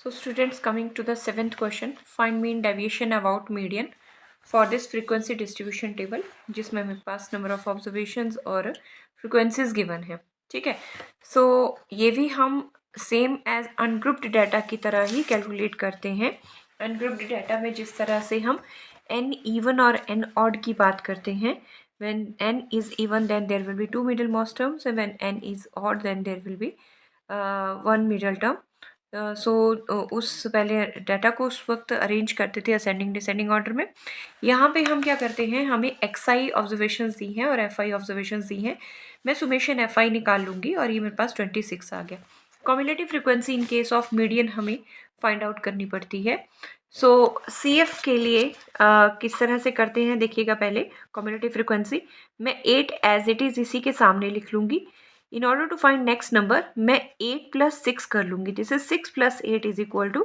So students, coming to the 7th question, find mean deviation about median for this frequency distribution table, जिसमें मेरे पास number of observations और frequencies given है. ठीक है. So ये भी हम same as ungrouped data की तरह ही calculate करते हैं. Ungrouped data में जिस तरह से हम n even और n odd की बात करते हैं, when n is even then there will be two middlemost terms, and when n is odd then there will be one middle term. सो उस पहले डाटा को उस वक्त अरेंज करते थे असेंडिंग डिसेंडिंग ऑर्डर में. यहाँ पे हम क्या करते हैं, हमें एक्स आई ऑब्जर्वेशंस दी हैं और एफ आई ऑब्जर्वेशंस दी हैं. मैं सुमेशन एफ आई निकाल लूँगी और ये मेरे पास 26 आ गया. Cumulative frequency in case of median हमें फाइंड आउट करनी पड़ती है. सो सी एफ के लिए किस तरह से करते हैं देखिएगा. पहले कम्युलेटिव फ्रिक्वेंसी मैं 8 एज इट इज़ इसी के सामने लिख लूँगी. In order to find next number, मैं 8 plus 6 कर लूँगी. This is 6 plus 8 is equal to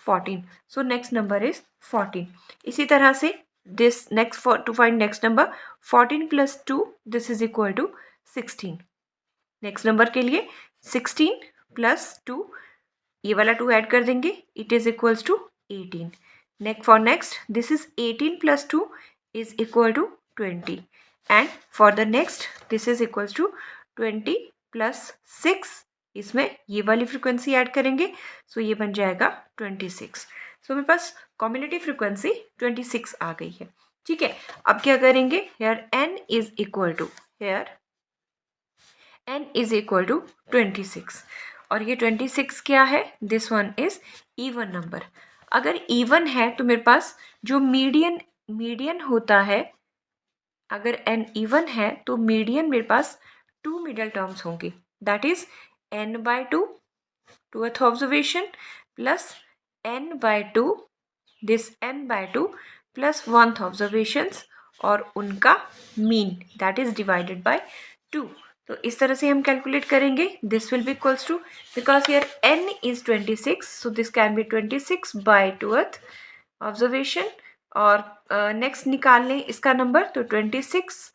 14. So next number is 14. इसी तरह से this next to find next number 14 plus 2 this is equal to 16. Next number के लिए 16 plus 2 ये वाला 2 ऐड कर देंगे. It is equals to 18. Next this is 18 plus 2 is equal to 20. And for the next this is equals to 20 plus 6 इसमें ये वाली frequency add करेंगे. सो ये बन जाएगा 26. सो मेरे पास कम्युलेटिव फ्रिक्वेंसी 26 आ गई है. ठीक है. अब क्या करेंगे, here n is equal to 26 और ये 26 क्या है, this one is even number. अगर इवन है तो मेरे पास जो मीडियन होता है, अगर n इवन है तो मीडियन मेरे पास टू मिडल टर्म्स होंगे. दैट इज n बाय 2 टूथ observation plus n by 2 this n by 2 plus 1th observations और उनका mean that is divided by 2. तो इस तरह से हम कैलकुलेट करेंगे. This will be equals to, because here n is 26, so this can be 26 by टूथ ऑब्जर्वेशन. और नेक्स्ट निकाल लें इसका नंबर, तो 26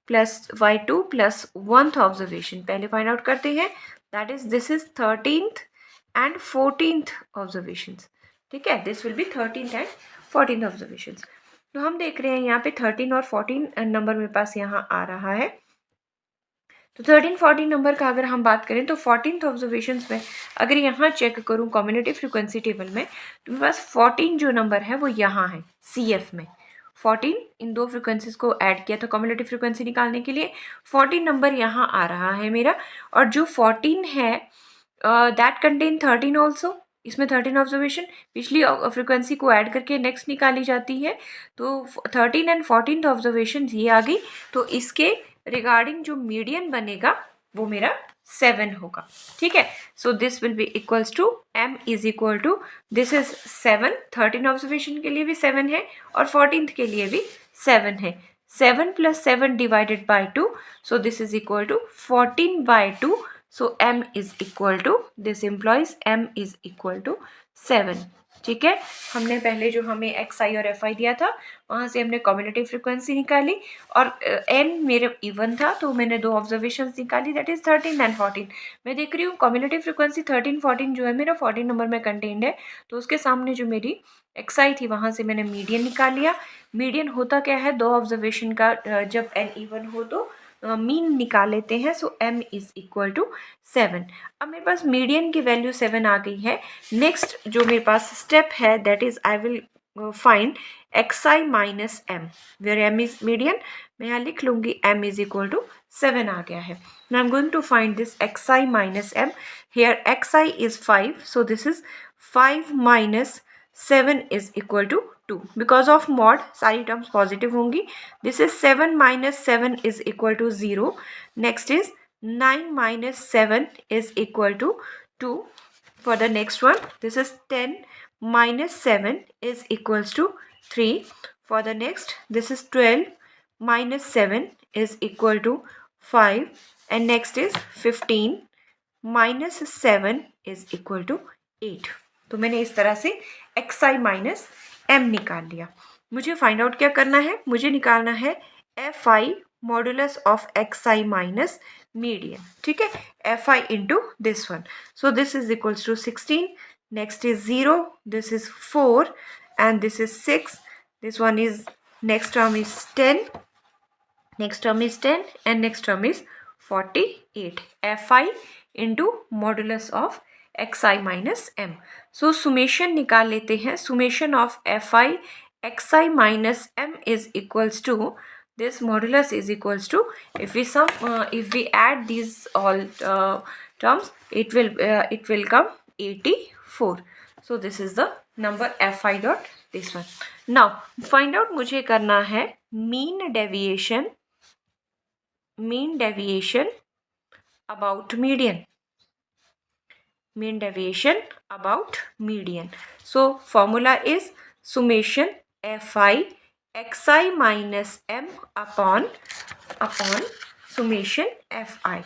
plus y2 plus 1th observation पहले फाइंड आउट करते हैं. That is this is 13th and 14th observations. ठीक है. This will B 13th and 14th observations. तो हम देख रहे हैं यहाँ पे 13 और 14 नंबर मेरे पास यहाँ आ रहा है. तो 13-14 नंबर का अगर हम बात करें तो 14th ऑब्जर्वेशंस में अगर यहाँ चेक करूँ कम्युलेटिव फ्रिक्वेंसी टेबल में, तो मेरे पास 14 जो नंबर है वो यहाँ है सी एफ में. 14 इन दो फ्रिक्वेंसीज को ऐड किया था कम्युलेटिव फ्रिक्वेंसी निकालने के लिए. 14 नंबर यहाँ आ रहा है मेरा, और जो 14 है दैट कंटेन 13 ऑल्सो. इसमें 13 ऑब्जर्वेशन पिछली फ्रिक्वेंसी को ऐड करके नेक्स्ट निकाली जाती है. तो 13 एंड 14th ऑब्जर्वेशन ये आ गई. तो इसके रिगार्डिंग जो मीडियन बनेगा वो मेरा 7 होगा. ठीक है. So this will be equals to m is equal to, this is 7. 13 observation के लिए भी 7 है और 14th के लिए भी 7 है. 7 plus 7 divided by 2, so this is equal to 14 by 2. So m is equal to, this implies m is equal to 7. ठीक है. हमने पहले जो हमें एक्स आई और एफ आई दिया था वहाँ से हमने कम्युलेटिव फ्रिक्वेंसी निकाली और n मेरे इवन था तो मैंने दो ऑब्जर्वेशंस निकाली, दैट इज 13 एंड 14. मैं देख रही हूँ कम्युलेटिव फ्रिक्वेंसी 13-14 जो है मेरा 14 नंबर में कंटेन्ड है. तो उसके सामने जो मेरी एक्स आई थी वहाँ से मैंने मीडियन निकाल लिया. मीडियन होता क्या है, दो ऑब्जर्वेशन का जब n इवन हो तो मीन निकाल लेते हैं. सो m इज इक्वल टू 7. अब मेरे पास मीडियन की वैल्यू 7 आ गई है. नेक्स्ट जो मेरे पास स्टेप है that is I will find X I minus M, where m is median. मैं यहाँ लिख लूँगी m इज इक्वल टू 7 आ गया है. Now I'm going to find this xi minus m. Here xi is 5, so this is 5 minus 7 is equal to 2. Because of mod सारी terms positive होंगी. This is 7 minus 7 is equal to 0. Next is 9 minus 7 is equal to 2. For the next one, this is 10 minus 7 is equals to 3. For the next, this is 12 minus 7 is equal to 5. And next is 15 minus 7 is equal to 8. तो मैंने इस तरह से x I minus M निकाल लिया. मुझे find out क्या करना है, मुझे निकालना है F I modulus of X I minus median. ठीक है. F I into this one. So this is equals to 16. next is 0, this is 4, and this is 6. This one is, next term is 10, next term is 10, and next term is 48. fi into modulus of xi minus m. So summation निकाल लेते हैं. Summation of fi xi minus m is equals to, this modulus is equals to, if we add these all terms, it will come 84. So this is the number fi dot this one. Now find out, मुझे करना है mean deviation about median. Mean deviation about median. So formula is summation fi xi minus m upon summation fi.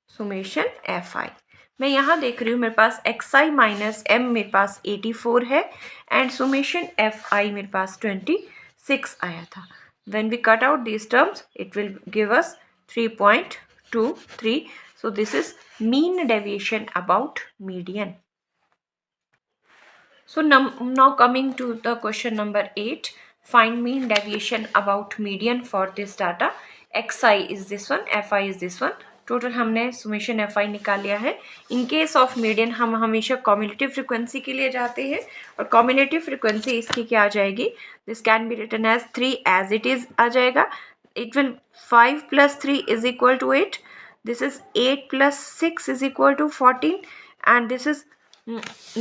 Summation fi. मैं यहाँ देख रही हूँ मेरे पास xi minus m मेरे पास 84 है एंड सुमेशन fi मेरे पास 26 आया था. When we cut out these terms, it will give us 3.23. So this is mean deviation about median. So now coming to the question number 8. Find mean deviation about median for this data. xi is this one, fi is this one. Total हमने summation fi निकाल लिया है. In case of median हम हमेशा cumulative frequency के लिए जाते हैं और कॉम्युलेटिव फ्रिक्वेंसी इसकी क्या आ जाएगी, this can be written as 3 as it is आ जाएगा. It will 5 plus 3 is equal to 8. This is 8 plus 6 is equal to 14, and this is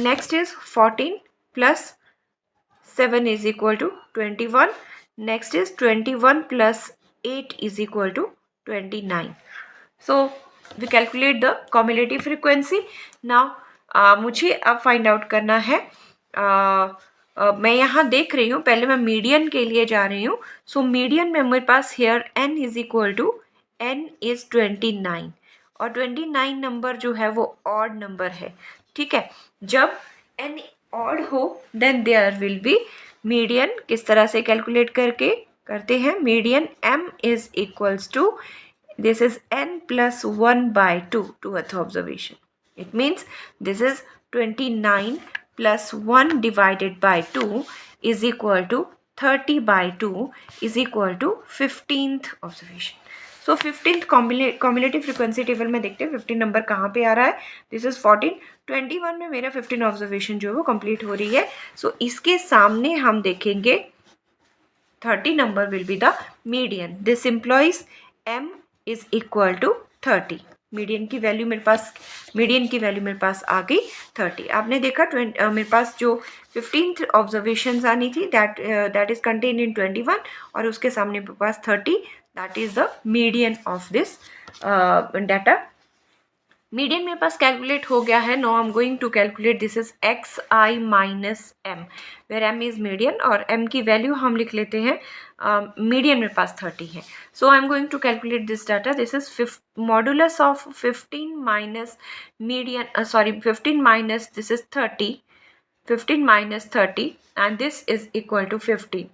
next is 14 plus 7 is equal to 21. Next is 21 plus 8 is equal to 29. So we calculate the cumulative frequency. Now मुझे अब find out करना है. मैं यहाँ देख रही हूँ, पहले मैं मीडियन के लिए जा रही हूँ. सो मीडियन में मेरे पास here n is equal to n is 29 और 29 नंबर जो है वो ऑड नंबर है. ठीक है, जब n ऑड हो then there will be median. किस तरह से कैलकुलेट करते हैं, median m is equals to, this is n plus 1 by 2 towards observation. It means this is 29 plus 1 divided by 2 is equal to 30 by 2 is equal to 15th observation. So 15th cumulative frequency table में देखते हैं 15 number कहाँ पे आ रहा है. This is 14. 21 में मेरा 15 observation जो है वो कंप्लीट हो रही है. सो इसके सामने हम देखेंगे 30 number will be the median. This implies m is equal to 30. Median की वैल्यू मेरे पास आ गई 30. आपने देखा मेरे पास जो 15th ऑब्जर्वेशन आनी थी दैट इज कंटेन इन 21 और उसके सामने मेरे पास 30. That is the median of this data. Median मेरे पास कैलकुलेट हो गया है. Now I am going to calculate, this is xi minus m where m is median और m की वैल्यू हम लिख लेते हैं. मीडियन मेरे पास 30 है. So I am going to calculate this data. This is modulus of 15 minus median, 15 minus this is 30, 15 minus 30 and this is equal to 15.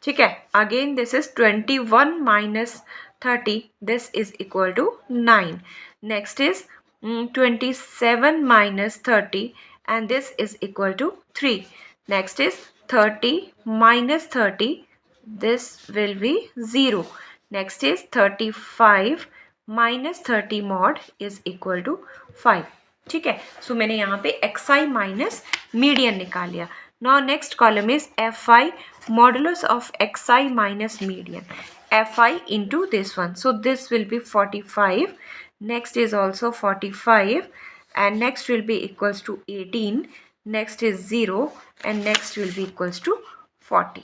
ठीक है, again this is 21 minus 30, this is equal to 9. Next is 27 minus 30 and this is equal to 3. Next is 30 minus 30, this will be 0. Next is 35 minus 30 mod is equal to 5. ठीक है, सो मैंने यहाँ पे xi minus median निकाल लिया. Now next column is fi modulus of xi minus median. fi into this one, so this will be 45. Next is also 45 and next will be equals to 18. Next is 0 and next will be equals to 40.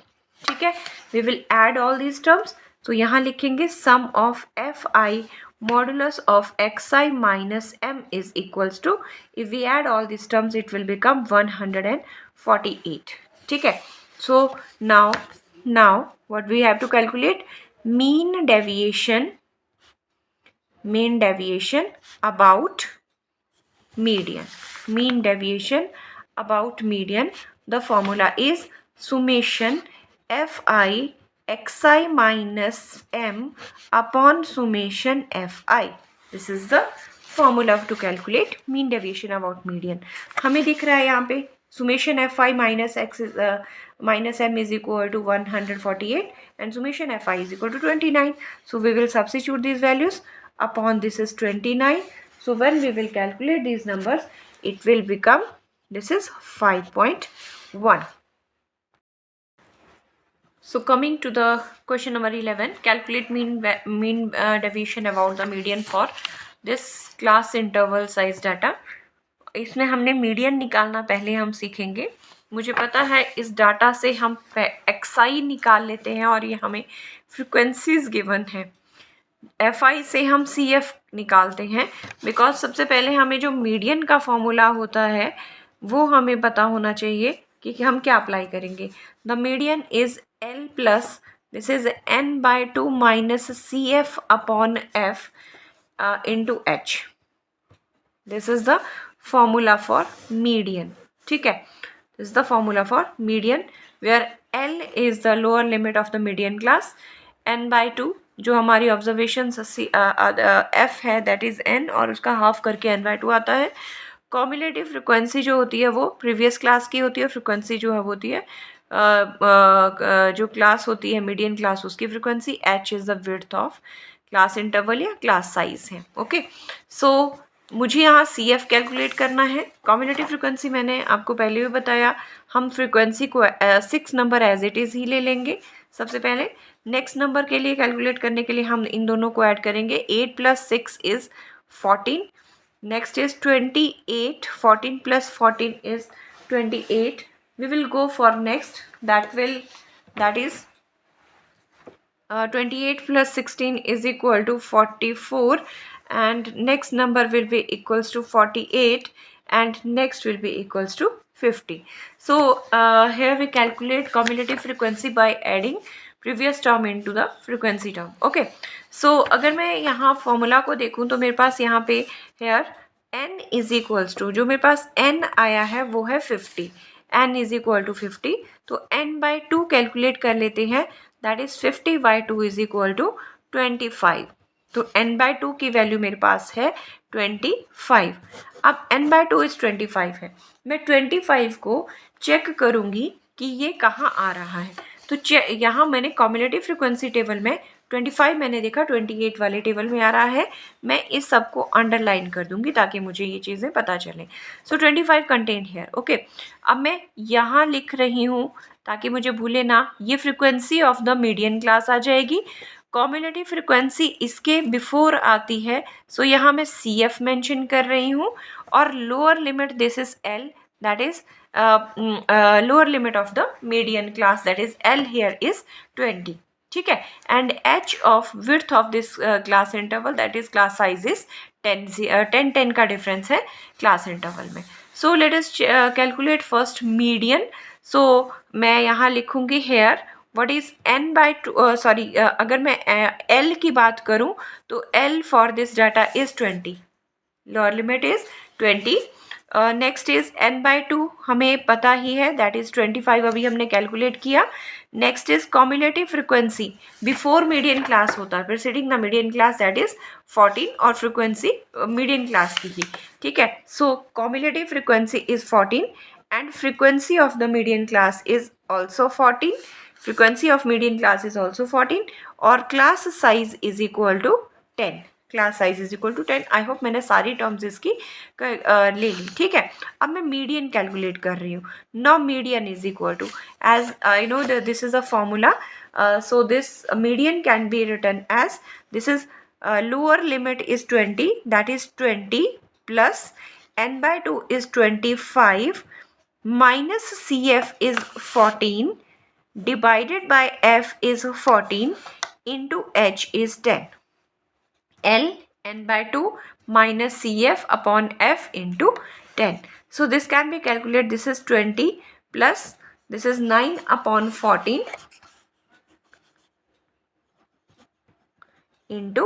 ठीक है, we will add all these terms. So यहाँ लिखेंगे sum of fi modulus of xi minus m is equals to, if we add all these terms it will become 148. ठीक है, so now what we have to calculate, mean deviation about median. Mean deviation about median, the formula is summation fi xi minus m upon summation fi. This is the formula to calculate mean deviation about median. हमें दिख रहा है यहाँ पे summation fi minus x is minus m is equal to 148 and summation fi is equal to 29. So we will substitute these values upon this is 29. So when we will calculate these numbers, it will become this is 5.1. So coming to the question number 11, calculate mean deviation about the median for this class interval size data. इसमें हमने median निकालना पहले हम सीखेंगे। मुझे पता है इस डाटा से हम एक्सआई निकाल लेते हैं और ये हमें फ्रिक्वेंसीज गिवन है। एफआई से हम सीएफ निकालते हैं बिकॉज सबसे पहले हमें जो मीडियन का फॉर्मूला होता है वो हमें पता होना चाहिए कि हम क्या अप्लाई करेंगे। The median is L plus this is n/2 minus C F upon F into H. This is the formula for median. ठीक है, this is the formula for median where L is the lower limit of the median class, n/2 जो हमारी observation f है that is n और उसका half करके n/2 आता है। कॉम्युलेटिव फ्रिक्वेंसी जो होती है वो प्रीवियस क्लास की होती है, फ्रिक्वेंसी जो है वो होती है जो क्लास होती है मीडियन क्लास उसकी frequency. h is the width of class interval या क्लास साइज है। ओके, सो मुझे यहाँ सी एफ कैलकुलेट करना है। कम्युनिटी फ्रिक्वेंसी मैंने आपको पहले भी बताया, हम फ्रिक्वेंसी को 6 नंबर एज इट इज़ ही ले लेंगे सबसे पहले। नेक्स्ट नंबर के लिए कैलकुलेट करने के लिए हम इन दोनों को ऐड करेंगे। 8 + 6 is 14, next is 28, 14 + 14 is 28। We will go for next that is 28 + 16 is equal to 44 and next number will be equals to 48 and next will be equals to 50. So here we calculate cumulative frequency by adding previous term into the frequency term. Okay, so अगर मैं यहाँ formula को देखूँ तो मेरे पास यहाँ पे here n is equals to जो मेरे पास n आया है वो है 50, n is equal to 50, तो n/2 कैलकुलेट कर लेते हैं, that is 50/2 is equal to 25। तो n/2 की वैल्यू मेरे पास है 25। अब n/2 इज 25 है, मैं 25 को चेक करूँगी कि ये कहाँ आ रहा है। तो यहाँ मैंने कम्युलेटिव फ्रिक्वेंसी टेबल में 25 मैंने देखा 28 वाले टेबल में आ रहा है, मैं इस सब को अंडरलाइन कर दूंगी ताकि मुझे ये चीज़ें पता चलें। सो 25 कंटेंट हियर। ओके, अब मैं यहाँ लिख रही हूँ ताकि मुझे भूले ना, ये frequency of the median class आ जाएगी। कम्युलेटिव फ्रिक्वेंसी इसके बिफोर आती है, सो यहाँ मैं सी एफ मैंशन कर रही हूँ और lower limit this is L, that is lower limit of the median class, that is L here is 20. ठीक है, and h of width of this class interval that is class size is 10 का difference है class interval में। So let us calculate first median. So मैं यहाँ लिखूँगी here what is n/2 sorry अगर मैं L की बात करूँ तो L for this data is 20, lower limit is 20। Next is n/2 हमें पता ही है दैट इज 25, अभी हमने कैलकुलेट किया। Next is cumulative frequency before median class होता है, preceding the median class that is 14 और फ्रिक्वेंसी मीडियन क्लास की ही। ठीक है, so cumulative frequency is 14 and frequency of the median class is also 14, frequency of median class is also 14 और class size is equal to 10, class size is equal to 10। I hope मैंने सारी terms इसकी ले ली। ठीक है, अब मैं median calculate कर रही हूँ। Now median is equal to, as I know this is a formula, so this median can be written as this is lower limit is 20, that is 20 plus n/2 is 25 minus C F is 14 divided by f is 14 into h is 10. L n/2 minus CF upon F into 10. So this can be calculated. This is 20 plus this is 9 upon 14 into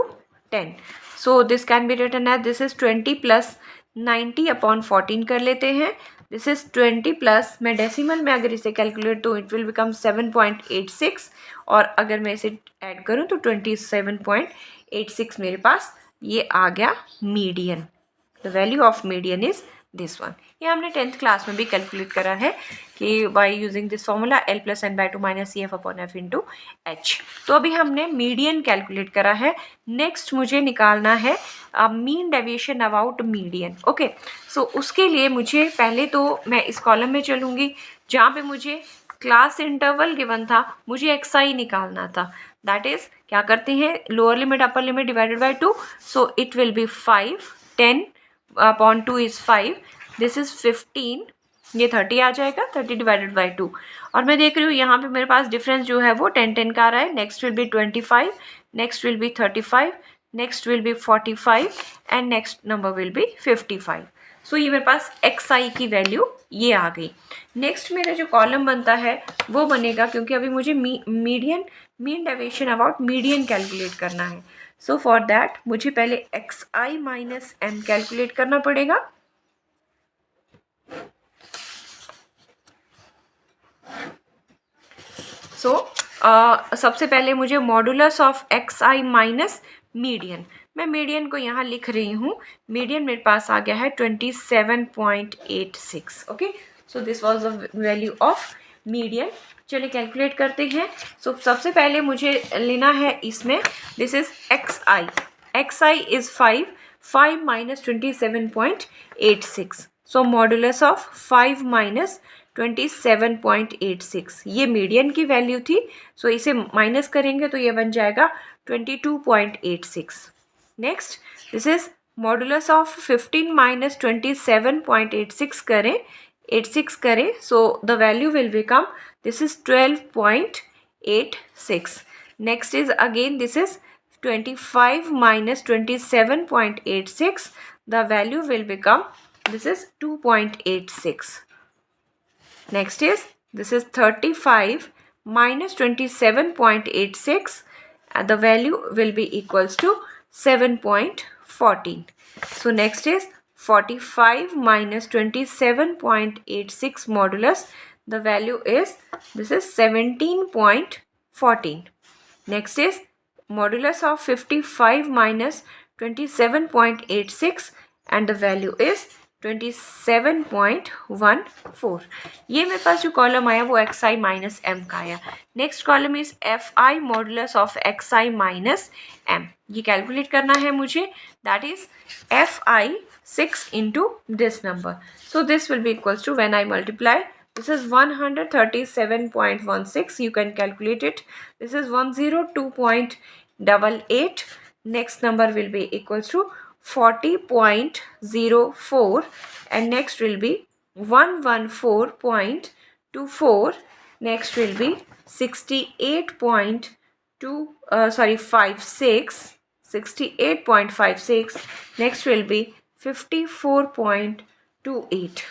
10. So this can be written as this is 20 plus 90 upon 14 कर लेते हैं। This is 20 plus मैं decimal में अगर इसे calculate तो it will become 7.86 और अगर मैं इसे ऐड करूँ तो 27.86 मेरे पास ये आ गया median. The value of median is this one. ये हमने 10th क्लास में भी कैलकुलेट करा है कि by using this formula L + n/2 - CF/F × H। तो अभी हमने मीडियन कैलकुलेट करा है। नेक्स्ट मुझे निकालना है mean deviation about median. Okay, so उसके लिए मुझे पहले तो मैं इस कॉलम में चलूँगी जहाँ पे मुझे क्लास इंटरवल गिवन था, मुझे xi निकालना था। दैट इज क्या करते हैं, lower limit upper limit divided by 2, so it will B 5, 10/2 is 5, this is 15, ये 30 आ जाएगा, 30 डिवाइडेड बाय 2। और मैं देख रही हूँ यहाँ पे मेरे पास डिफरेंस जो है वो 10 का आ रहा है। Next will B 25, next will B 35, next will B 45 and next number will B 55। सो ये मेरे पास xi की वैल्यू ये आ गई। नेक्स्ट मेरा जो कॉलम बनता है वो बनेगा, क्योंकि अभी मुझे mean deviation about median calculate करना है। सो फॉर दैट मुझे पहले xi - m कैलकुलेट करना पड़ेगा। सबसे पहले मुझे modulus of xi minus median, मैं मीडियन को यहाँ लिख रही हूँ। मीडियन मेरे पास आ गया है 27.86। Okay, so this was the value of median. चलिए कैलकुलेट करते हैं। सबसे पहले मुझे लेना है इसमें, this is xi is 5 - 27.86। So modulus of 5 - 27.86, ये मीडियन की वैल्यू थी। सो इसे माइनस करेंगे तो ये बन जाएगा 22.86। Next this is modulus of 15 - 27.86 करें, so the value will become, this is 12.86। Next is again this is 25 - 27.86, the value will become, this is 2.86. Next is, this is 35 - 27.86, and the value will be equals to 7.14. So next is 45 - 27.86 modulus, the value is, this is 17.14. Next is modulus of 55 - 27.86, and the value is 27.14. ये मेरे पास जो column आया वो xi - m का आया। Next column is fi modulus of xi - m, ये calculate करना है मुझे। That is fi 6 into this number, so this will be equals to, when I multiply, this is 137.16, you can calculate it, this is 102.88, next number will be equals to 40.04, and next will be 114.24, next will be 68.56, next will be 54.28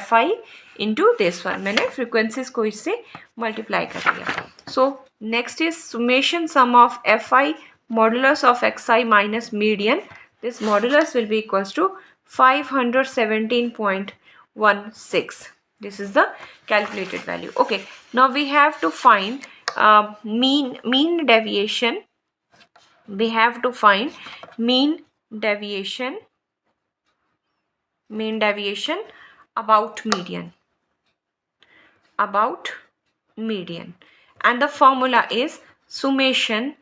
fi into this one, मैंने frequencies को इससे multiply कर दिया। So next is summation sum of fi modulus of xi minus median, this modulus will be equals to 517.16. This is the calculated value. Okay, now we have to find mean deviation. We have to find mean deviation about median, and the formula is summation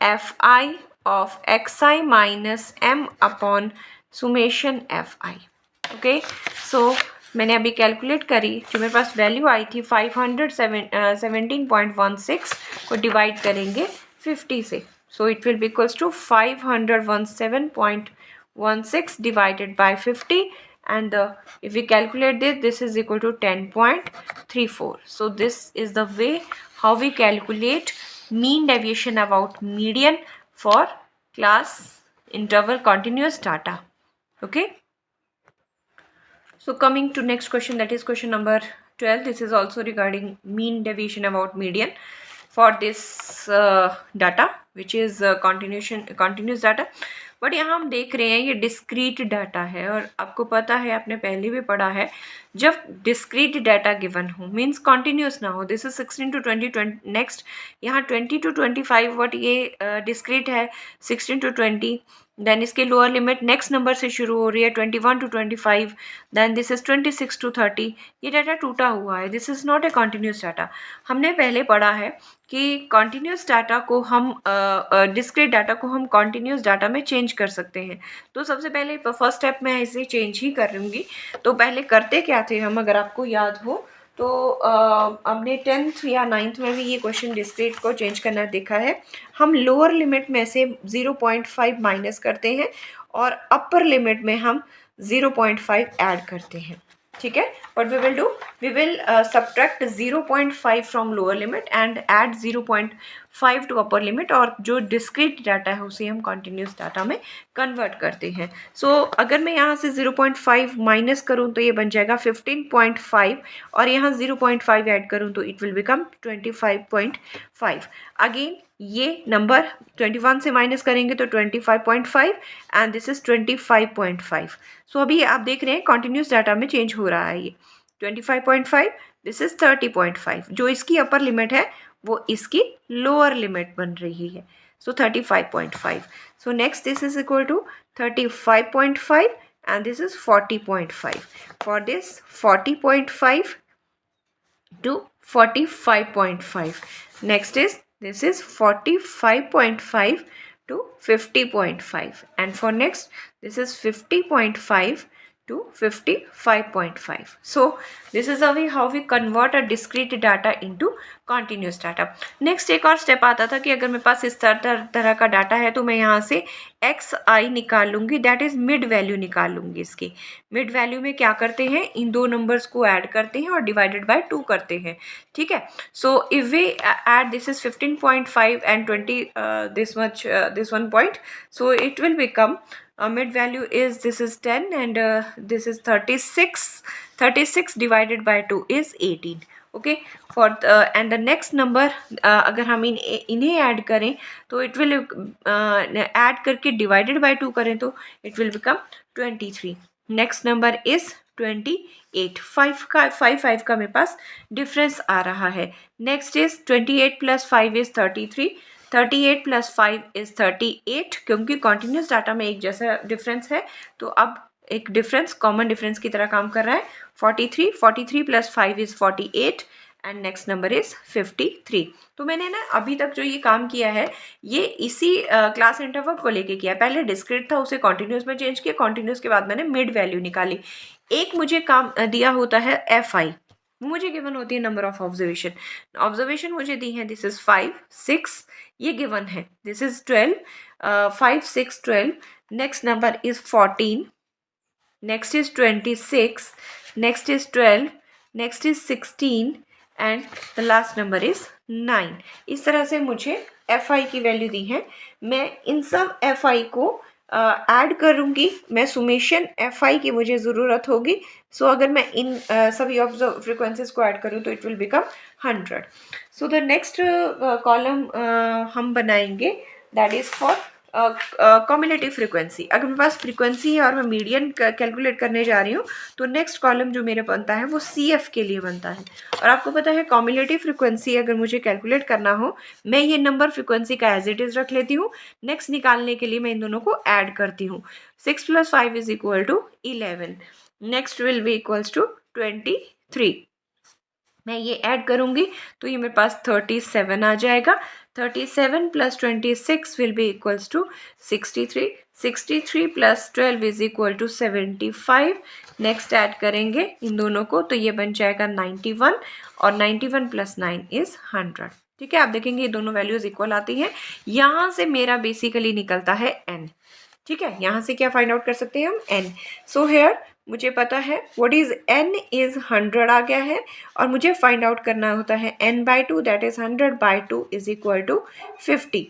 fi of xi minus m upon summation fi. Okay, so मैंने अभी calculate करी, जो मेरे पास value आई थी 517.16 को divide करेंगे 50 से, so it will be equals to 517.16 divided by 50, and if we calculate this is equal to 10.34. so this is the way how we calculate mean deviation about median for class interval continuous data. Okay, so coming to next question, that is question number 12. This is also regarding mean deviation about median for this data which is continuous data, but यहाँ हम देख रहे हैं ये discrete data है, और आपको पता है, आपने पहले भी पढ़ा है, जब डिस्क्रीट डाटा गिवन हो मीन्स कॉन्टिन्यूस ना हो, दिस इज 16 to 20, नेक्स्ट यहाँ 20 to 25, बट ये डिस्क्रीट है 16 to 20, देन इसकी लोअर लिमिट नेक्स्ट नंबर से शुरू हो रही है 21 to 25, then this is 26 to 30। ये डाटा टूटा हुआ है, this is not a continuous data. हमने पहले पढ़ा है कि कॉन्टिन्यूस डाटा को हम डिस्क्रीट डाटा को हम कॉन्टिन्यूस डाटा में चेंज कर सकते हैं। तो सबसे पहले फर्स्ट स्टेप मैं इसे चेंज ही कर लूँगी। तो पहले करते क्या थे हम, अगर आपको याद हो तो हमने 10th या 9th में भी ये क्वेश्चन डिस्क्रीट को चेंज करना देखा है। हम लोअर लिमिट में से 0.5 माइनस करते हैं और अपर लिमिट में हम 0.5 ऐड करते हैं, ठीक है। What we will do, we will subtract 0.5 from lower limit and add 0.5 to upper limit, और जो डिस्क्रीट डाटा है उसे हम कॉन्टिन्यूस डाटा में कन्वर्ट करते हैं। सो अगर मैं यहाँ से 0.5 माइनस करूँ तो ये बन जाएगा 15.5, और यहाँ 0.5 ऐड करूँ तो इट विल बिकम 25.5। अगेन ये नंबर 21 से माइनस करेंगे तो 25.5 एंड दिस इज 25.5। सो अभी आप देख रहे हैं कॉन्टिन्यूस डाटा में चेंज हो रहा है ये 25.5, दिस इज 30.5। जो इसकी अपर लिमिट है वो इसकी लोअर लिमिट बन रही है, so 35.5। So next this is equal to 35.5 and this is 40.5. For this 40.5 to 45.5. Next is this is 45.5 to 50.5, and for next this is 50.5 to 55.5. So this is how we convert a discrete data into continuous data. Next एक और step आता था कि अगर मेरे पास इस तरह का डाटा है तो मैं यहाँ से xi निकाल लूँगी, दैट इज मिड वैल्यू निकाल लूँगी। इसकी मिड वैल्यू में क्या करते हैं, इन दो नंबर्स को ऐड करते हैं और डिवाइडेड बाय 2 करते हैं, ठीक है। So if we add this is 15.5 and 20 this much this 1 point, so it will become mid value is this is 10 and this is 36 divided by 2 is 18, okay। for and the next number अगर हम इन्हें add करें तो it will add करके divided by 2 करें तो it will become 23। next number is 28। 5 का मेरे पास डिफरेंस आ रहा है। Next is 28 + 5 is 33। 38 + 5 इज 38, क्योंकि कॉन्टिन्यूस डाटा में एक जैसा डिफरेंस है तो अब एक डिफरेंस कॉमन डिफरेंस की तरह काम कर रहा है। 43 + 5 is 48 and next number is 53। तो मैंने ना अभी तक जो ये काम किया है ये इसी क्लास इंटरवल को लेके किया। पहले डिस्क्रीट था, उसे कॉन्टिन्यूस में चेंज किया, कॉन्टिन्यूस के बाद मैंने मिड वैल्यू निकाली। एक मुझे काम दिया होता है FI, मुझे गिवन होती है नंबर ऑफ ऑब्जर्वेशन मुझे दी है, दिस इज 5 6, ये गिवन है, this is 12 5 6 12। Next number is 14, next is 26, next is 12, next is 16 and the last number is 9। इस तरह से मुझे FI की वैल्यू दी है। मैं इन सब FI को ऐड करूँगी, मैं सुमेशन FI की मुझे ज़रूरत होगी। सो अगर मैं इन सभी ऑब्जर्व फ्रिक्वेंसीज को ऐड करूँ तो it will become 100। So the next column हम बनाएंगे that is for cumulative frequency. अगर मेरे पास फ्रिक्वेंसी है और मैं मीडियन कैलकुलेट करने जा रही हूँ तो नेक्स्ट कॉलम जो मेरे बनता है वो CF के लिए बनता है। और आपको पता है कॉम्युलेटिव फ्रिक्वेंसी अगर मुझे कैलकुलेट करना हो, मैं ये नंबर फ्रिक्वेंसी का एज इट इज़ रख लेती हूँ, नेक्स्ट निकालने के लिए मैं इन दोनों को ऐड करती हूँ। 6 + 5 is equal to 11, next will be equals to 23। मैं ये ऐड करूँगी तो ये मेरे पास 37 आ जाएगा। 37 + 26 will be equals to 63। 63 + 12 is equal to 75। Next add करेंगे इन दोनों को तो ये बन जाएगा 91, और 91 + 9 इज 100, ठीक है। आप देखेंगे ये दोनों वैल्यूज इक्वल आती हैं। यहाँ से मेरा बेसिकली निकलता है n, ठीक है। यहाँ से क्या फाइंड आउट कर सकते हैं हम, n। सो हेयर मुझे पता है व्हाट इज n इज 100 आ गया है, और मुझे फाइंड आउट करना होता है n/2 that is 100/2 is equal to 50,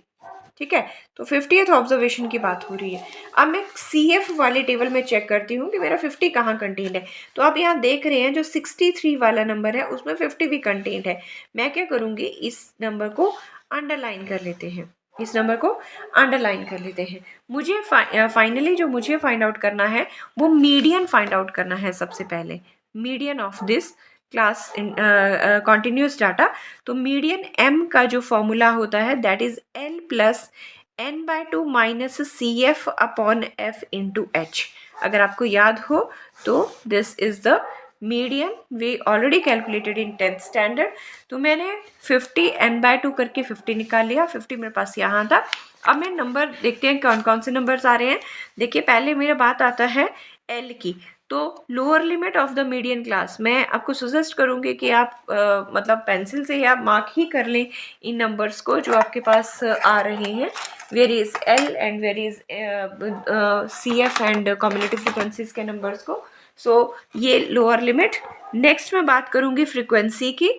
ठीक है। तो 50th ऑब्जर्वेशन की बात हो रही है। अब मैं CF वाले टेबल में चेक करती हूँ कि मेरा 50 कहाँ कंटेन्ड है। तो आप यहाँ देख रहे हैं जो 63 वाला नंबर है उसमें 50 भी कंटेन्ड है। मैं क्या करूँगी, इस नंबर को अंडरलाइन कर लेते हैं, इस नंबर को अंडरलाइन कर लेते हैं। मुझे फाइनली जो मुझे फाइंड आउट करना है वो मीडियन फाइंड आउट करना है। सबसे पहले median of this class continuous data. तो मीडियन M का जो फॉर्मूला होता है that is L + n/2 minus CF upon F into H। अगर आपको याद हो तो this is the median, we already calculated in 10th standard. तो मैंने 50 n/2 करके 50 निकाल लिया, 50 मेरे पास यहाँ था। अब मैं नंबर देखते हैं कौन कौन से नंबर्स आ रहे हैं। देखिए पहले मेरा बात आता है L की, तो lower limit of the median class, मैं आपको सजेस्ट करूँगी कि आप मतलब पेंसिल से या मार्क ही कर लें इन नंबर्स को जो आपके पास आ रहे हैं। Where is L and where is CF and cumulative frequencies के नंबर्स को। सो ये लोअर लिमिट। नेक्स्ट मैं बात करूँगी फ्रिक्वेंसी की।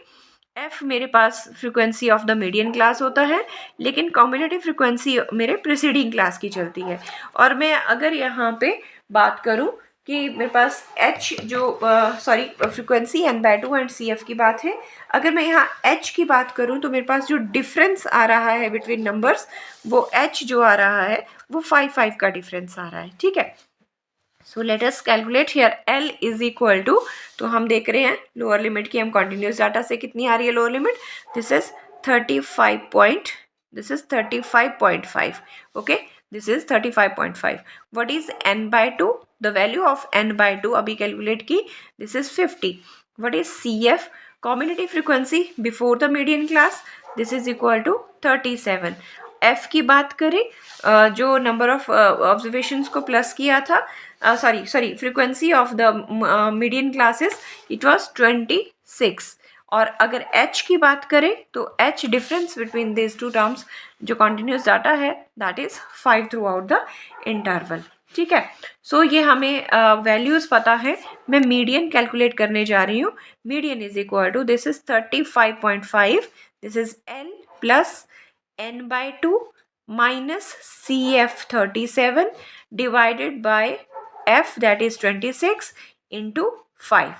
F मेरे पास frequency of the median class होता है, लेकिन कम्युलेटिव फ्रिक्वेंसी मेरे प्रीसीडिंग क्लास की चलती है। और मैं अगर यहाँ पे बात करूँ कि मेरे पास H जो sorry frequency n/2 and CF की बात है, अगर मैं यहाँ H की बात करूँ तो मेरे पास जो डिफरेंस आ रहा है बिटवीन नंबर्स, वो H जो आ रहा है वो 5 का डिफरेंस आ रहा है, ठीक है। So let us calculate here L is equal to, तो हम देख रहे हैं लोअर लिमिट की, हम कॉन्टिन्यूस डाटा से कितनी आ रही है lower limit, this is 35.5, okay, this is 35.5। What is n/2, the value of n/2 अभी कैलकुलेट की, this is 50। What is CF, community frequency before the median class, this is equal to 37। F की बात करें, जो number of observations को plus किया था, sorry frequency of the median classes, it was 26। और अगर H की बात करें तो H difference between this two terms जो कॉन्टिन्यूस डाटा है, that is 5 through out the interval, ठीक है। सो ये हमें वैल्यूज पता है। मैं मीडियन कैलकुलेट करने जा रही हूँ। Median is equal to, this is 35.5, this is L plus n/2 minus CF 37 divided by F that is 26 into 5,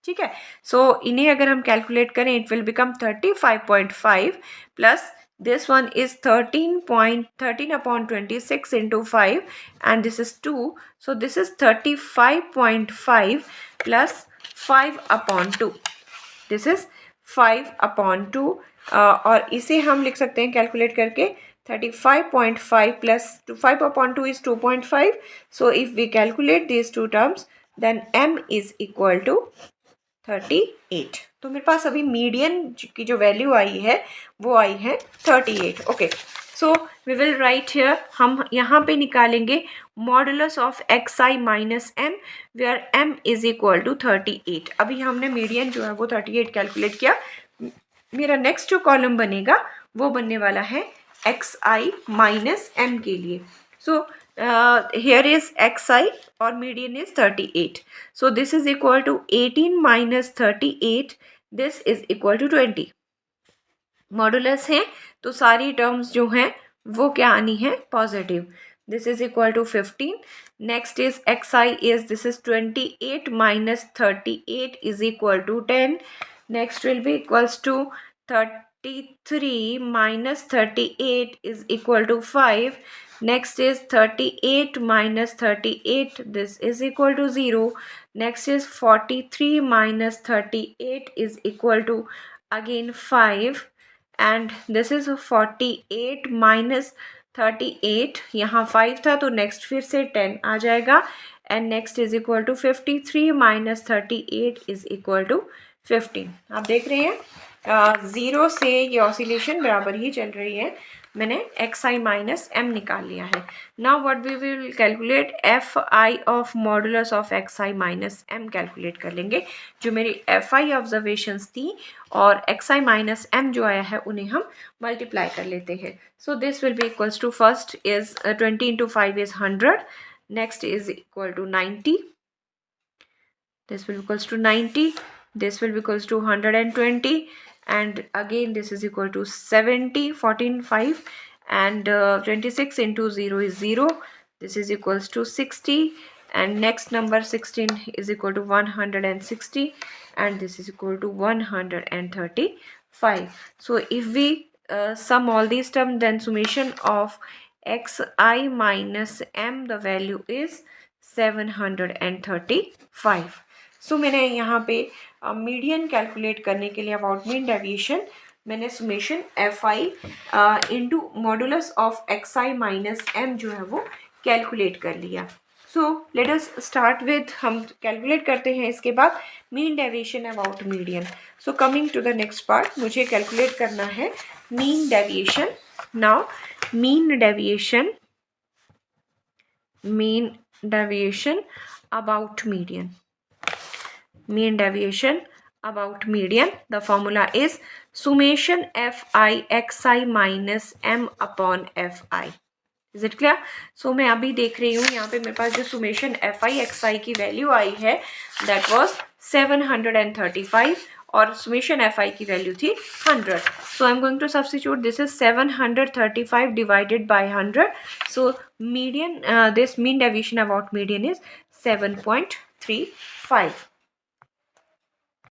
ठीक है। सो इन्हें अगर हम कैलकुलेट करें, it will become 35.5 plus this one is 13 upon 26 into 5 and this is 2, so this is 35.5 plus 5 upon 2, this is 5/2। और इसे हम लिख सकते हैं कैलकुलेट करके 35.5 plus 5/2 is 2.5। So if we calculate this two terms then m is equal to 38। तो मेरे पास अभी मीडियन की जो वैल्यू आई है वो आई है 38, okay. So we will write here, हम यहाँ पे निकालेंगे modulus of xi minus m where m is equal to 38। अभी हमने मीडियन जो है वो 38 कैलकुलेट किया। मेरा नेक्स्ट जो कॉलम बनेगा वो बनने वाला है xi माइनस m के लिए। सो here is xi और median is 38. So this is equal to 18 minus 38. This is equal to 20. Modulus है तो सारी टर्म्स जो हैं वो क्या आनी है, positive. This is equal to 15। Next is xi is, this is 28 minus 38 is equal to 10. Next will be equals to 33 minus 38 is equal to 5. Next is 38 minus 38, this is equal to 0. Next is 43 minus 38 is equal to again 5. And this is 48 minus 38, यहाँ 5 था तो next फिर से 10 आ जाएगा। And next is equal to 53 minus 38 is equal to 15। आप देख रहे हैं 0 से ये ऑसिलेशन बराबर ही चल रही है। मैंने xi माइनस m निकाल लिया है। Now what we will calculate, fi of modulus of xi minus m calculate कर लेंगे। जो मेरी fi ऑब्जर्वेशंस थी और xi माइनस m जो आया है उन्हें हम मल्टीप्लाई कर लेते हैं। So this will be equals to, first is 20 into 5 is 100, next is equal to 90, this will equals to 90, this will be equals to 120, and again this is equal to 70, 14 5, and 26 into 0 is 0, this is equals to 60, and next number 16 is equal to 160, and this is equal to 135. So if we sum all these terms, then summation of xi minus m, the value is 735. So मैंने यहाँ पे median calculate करने के लिए about mean deviation मैंने summation F I into modulus of X I minus M जो है वो कैलकुलेट कर लिया। So let us start with, हम कैलकुलेट करते हैं इसके बाद mean deviation about median. So coming to the next part, मुझे कैलकुलेट करना है mean deviation. Now mean deviation about median. Mean deviation about median, the formula is summation fi xi minus m upon fi. Is it clear? So मैं अभी देख रही हूँ यहाँ पे मेरे पास जो summation fi xi की वैल्यू आई है that was 735 और summation fi की वैल्यू थी 100. So I'm going to substitute, this is 735 divided by 100. So median, this mean deviation about median is 7.35.